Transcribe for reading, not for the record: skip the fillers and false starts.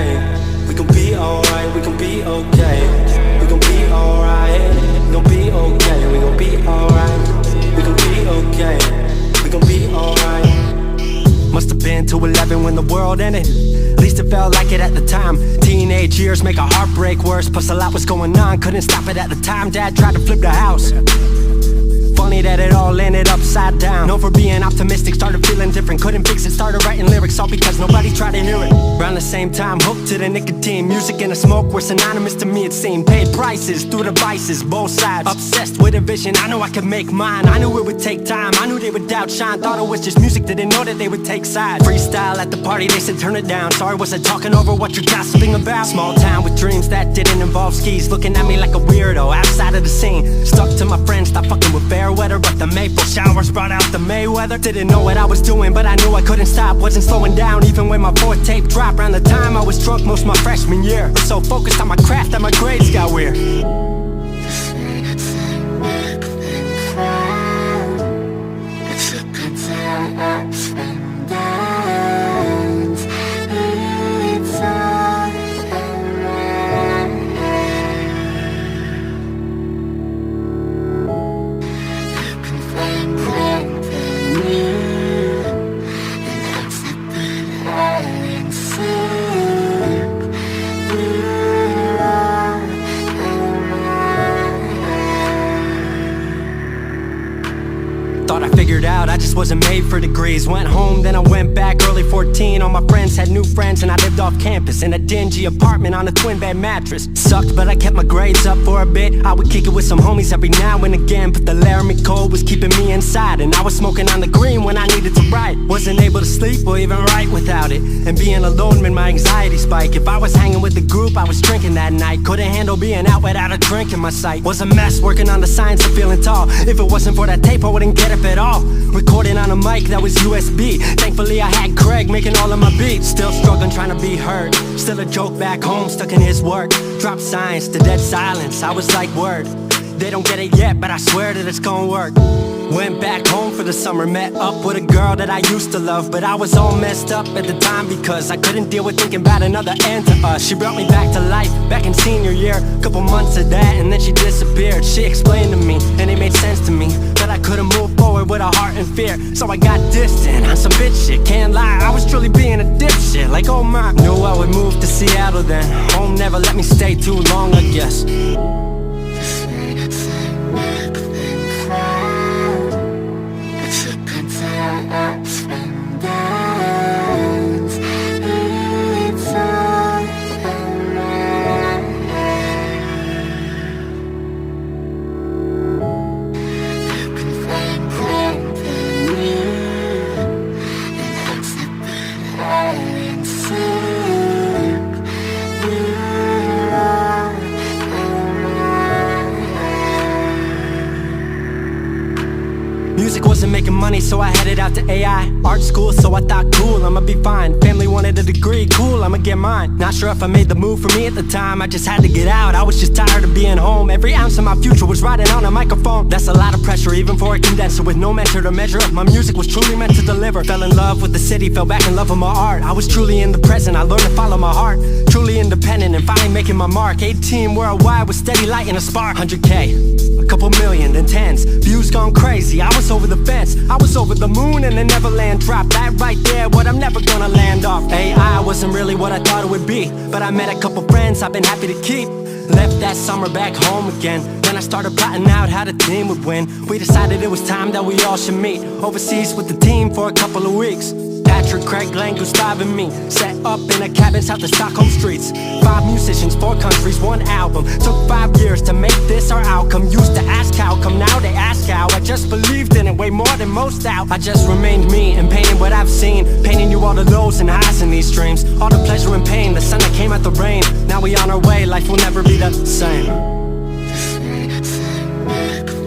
okay. We gon' be alright, we gon' be okay. We gon' be alright, we gon' be okay. We gon' be alright, we gon' be okay. We gon' be alright. Must've been 2-11 when the world ended. At least it felt like it at the time. Teenage years make a heartbreak worse. Plus a lot was going on, couldn't stop it at the time. Dad tried to flip the house. Funny that it all ended upside down. Known for being optimistic, started feeling different. Couldn't fix it, started writing lyrics, all because nobody tried to hear it. Around the same time, hooked to the nicotine. Music and the smoke were synonymous to me, it seemed. Paid prices through devices, both sides. Obsessed with a vision, I knew I could make mine. I knew it would take time, I knew they would outshine. Thought it was just music, didn't know that they would take sides. Freestyle at the party, they said turn it down. Sorry, was I talking over what you're gossiping about? Small town with dreams that didn't involve skis. Looking at me like a weirdo, outside of the scene. Stuck to my friends, stopped fucking with fair weather. But the maple showers brought out the Mayweather. Didn't know what I was doing, but I knew I couldn't stop. Wasn't slowing down, even when my fourth tape dropped. Around the time I was drunk most my freshman year. Was so focused on my craft that my grades got weird. Thought I figured out I just wasn't made for degrees. Went home, then I went back, early 14. All my friends had new friends and I lived off campus in a dingy apartment on a twin bed mattress. Sucked, but I kept my grades up for a bit. I would kick it with some homies every now and again, but the Laramie cold was keeping me inside. And I was smoking on the green when I needed to write. Wasn't able to sleep or even write without it. And being alone made my anxiety spike. If I was hanging with the group, I was drinking that night. Couldn't handle being out without a drink in my sight. Was a mess working on the science of feeling tall. If it wasn't for that tape, I wouldn't get up at all. Recording on a mic that was USB. Thankfully I had Craig making all of my beats. Still struggling trying to be heard. Still a joke back home, stuck in his work. Dropped science to dead silence, I was like word. They don't get it yet, but I swear that it's gonna work. Went back home for the summer, met up with a girl that I used to love. But I was all messed up at the time because I couldn't deal with thinking about another end to us. She brought me back to life, back in senior year. Couple months of that and then she disappeared. She explained to me, and it made sense to me, that I couldn't move forward with a heart in fear. So I got distant on some bitch shit, can't lie, I was truly being a dipshit. Like oh my, knew I would move to Seattle then. Home never let me stay too long, I guess. Music wasn't making money, so I headed out to AI art school, so I thought cool, I'ma be fine. Family wanted a degree, cool, I'ma get mine. Not sure if I made the move for me at the time, I just had to get out. I was just tired of being home. Every ounce of my future was riding on a microphone. That's a lot of pressure, even for a condenser with no mentor to measure up. My music was truly meant to deliver. Fell in love with the city, fell back in love with my art. I was truly in the present, I learned to follow my heart. Truly independent and finally making my mark. 18 worldwide with steady lighting a spark. 100K, a couple million, then tens. Views gone crazy, I was over the fence. I was over the moon and the Neverland drop. That right there, what I'm never gonna land off. AI wasn't really what I thought it would be, but I met a couple friends I've been happy to keep. Left that summer back home again. Then I started plotting out how the team would win. We decided it was time that we all should meet overseas with the team for a couple of weeks. Patrick, Craig, Glenn, Gustav and me set up in a cabin south of Stockholm streets. 5 musicians, 4 countries, 1 album. Took 5 years to make this our outcome. Used to ask how come, now they ask how. I just believed in it way more than most out. I just remained me and painted what I've seen. Painting you all the lows and highs in these dreams. All the pleasure and pain, the sun that came out the rain. Now we on our way, life will never be the same.